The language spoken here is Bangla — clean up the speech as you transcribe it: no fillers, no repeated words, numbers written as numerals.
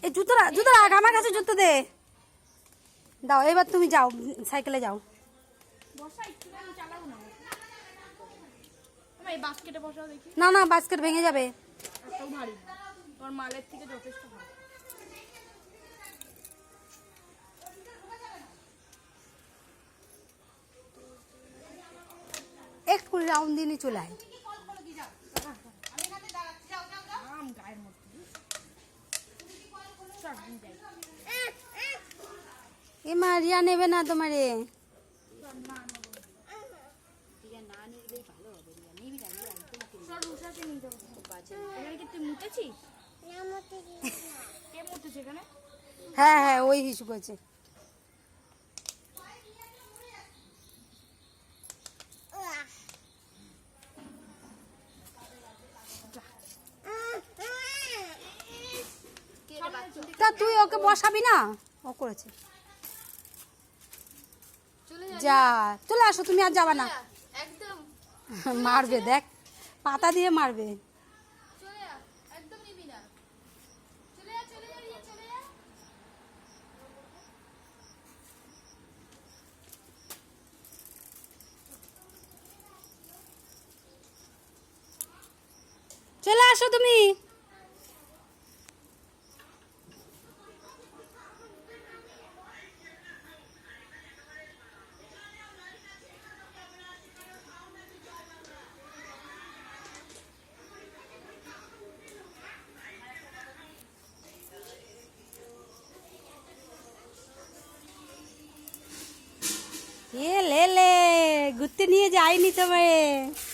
এই জুতো রাখ, আমার কাছে জুতো দে। দাও, এবার তুমি যাও, সাইকেলে যাও। না না, বাস্কেট ভেঙে যাবে। তোমার মালের থেকে যথেষ্ট ভালো। একটু রাউন্ড দিয়ে নিয়ে চলে আয়। এ মা, রিয়া নেবে না তোমারে। হ্যাঁ হ্যাঁ, ওই হিসু করছে। তা তুই ওকে বসাবি না? ও করেছে। যা, চলে আসো, তুমি আর যাবা না। মারবে, দেখ, পাতা দিয়ে মারবে। চলে আসো তুমি। এ লে লে, ঘুরতে নিয়ে যাইনি তোমায়।